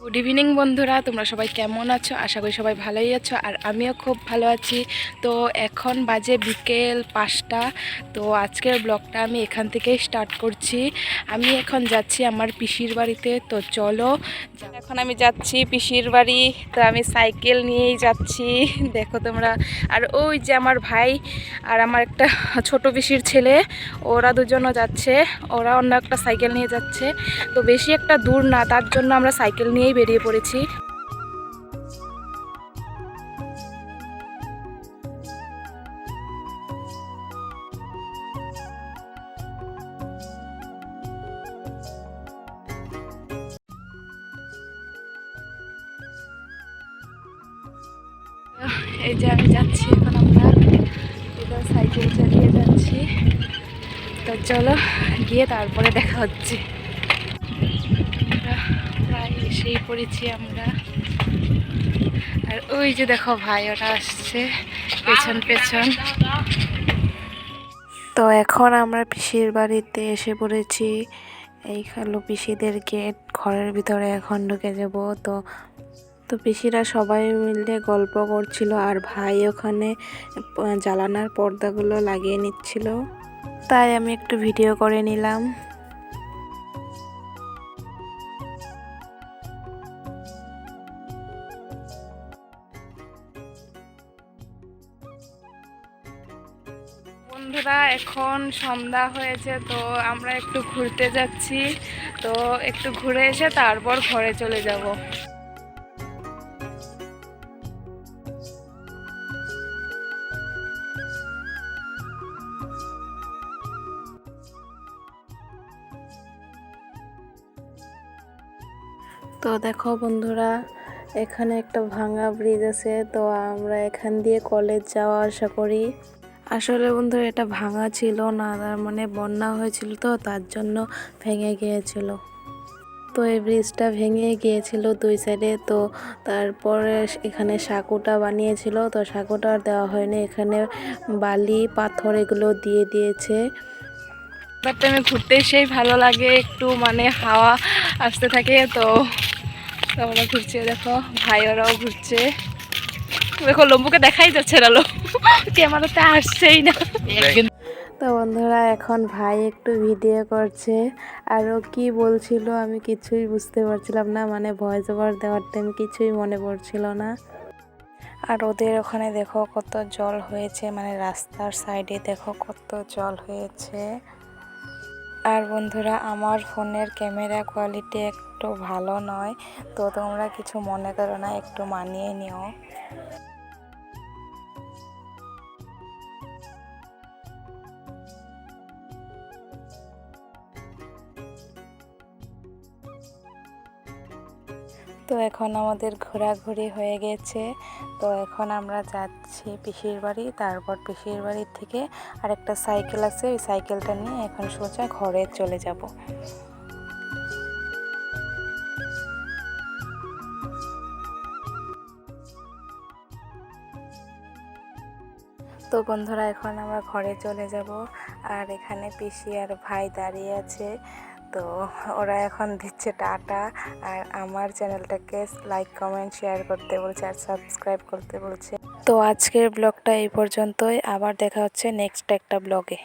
Good evening বন্ধুরা, তোমরা সবাই কেমন আছো? আশা করি সবাই ভালোই আছো, আর আমিও খুব ভালো আছি। তো এখন বাজে বিকেল 5টা। তো আজকের ব্লগটা আমি এখান থেকেই স্টার্ট করছি। আমি এখন যাচ্ছি আমার পিসির বাড়িতে, তো চলো। এখন আমি যাচ্ছি পিসির বাড়ি, তো আমি সাইকেল নিয়েই যাচ্ছি, দেখো তোমরা। আর ওই যে আমার ভাই আর আমার একটা ছোট পিসির ছেলে, ওরা দুজনও যাচ্ছে, ওরা অন্য একটা সাইকেল নিয়ে যাচ্ছে। তো বেশি একটা দূর না, তার জন্য আমরা সাইকেল নিয়েই বেরিয়ে পড়েছি। এই যে আমি যাচ্ছি, এখন আমরা এটা সাইকেল চালিয়ে যাচ্ছি। তো চলো গিয়ে তারপরে দেখা হচ্ছে। আমরা প্রায় এসেই পড়েছি আমরা। আর ওই যে দেখো ভাই, ওরা আসছে পেছন পেছন। তো এখন আমরা পিসির বাড়িতে এসে পড়েছি। এই হলো পিসিদের গেট, ঘরের ভিতরে এখন ঢুকে যাব। তো তো পিসিরা সবাই মিলে গল্প করছিল, আর ভাই ওখানে জানালার পর্দাগুলো লাগিয়ে নিচ্ছিল, তাই আমি একটু ভিডিও করে নিলাম। বন্ধুরা, এখন সন্ধ্যা হয়েছে, তো আমরা একটু ঘুরতে যাচ্ছি। তো একটু ঘুরে এসে তারপর ঘরে চলে যাব। তো দেখো বন্ধুরা, এখানে একটা ভাঙা ব্রিজ আছে, তো আমরা এখান দিয়ে কলেজ যাওয়া আসা করি। আসলে বন্ধুরা, এটা ভাঙা ছিল না, তার মানে বন্যা হয়েছিল, তো তার জন্য ভেঙে গিয়েছিল। তো এই ব্রিজটা ভেঙে গিয়েছিল দুই সাইডে। তো তারপরে এখানে সাঁকোটা বানিয়েছিল, তো সাঁকোটা আর দেওয়া হয়নি, এখানে বালি পাথর এগুলো দিয়ে দিয়েছে। বাট আমি ঘুরতে সেই ভালো লাগে, একটু মানে হাওয়া আসতে থাকে। তো আমরা ঘুরছে, দেখো ভাই ওরাও ঘুরছে। দেখো লম্বুকে দেখাই যাচ্ছে না, ক্যামেরাতে আসছেই না। তো বন্ধুরা, এখন ভাই একটু ভিডিও করছে, আর ও কি বলছিল আমি কিছুই বুঝতে পারছিলাম না, মানে ভয়েস ওভার দেওয়ার টাইম কিছুই মনে পড়ছিল না। আর ওদের ওখানে দেখো কত জল হয়েছে, মানে রাস্তার সাইডে দেখো কত জল হয়েছে। আর বন্ধুরা, আমার ফোনের ক্যামেরা কোয়ালিটি একটু ভালো নয়, তো তোমরা কিছু মনে করো না, একটু মানিয়ে নিও। তো এখন আমাদের ঘোরাঘুরি হয়ে গেছে। তো এখন আমরা যাচ্ছি পিসির বাড়ি, তারপর পিসির বাড়ির থেকে আরেকটা সাইকেল আছে, ওই সাইকেলটা নিয়ে এখন সোজা ঘরে চলে যাব। তো বন্ধুরা, এখন আমরা ঘরে চলে যাব, আর এখানে পিসি আর ভাই দাঁড়িয়ে আছে। তো ওরা এখন দিচ্ছে টাটা, আর আমার চ্যানেলটাকে লাইক কমেন্ট শেয়ার করতে বলছে, আর সাবস্ক্রাইব করতে বলছে। তো আজকের ব্লগটা এই পর্যন্তই, আবার দেখা হচ্ছে নেক্সট একটা ব্লগে।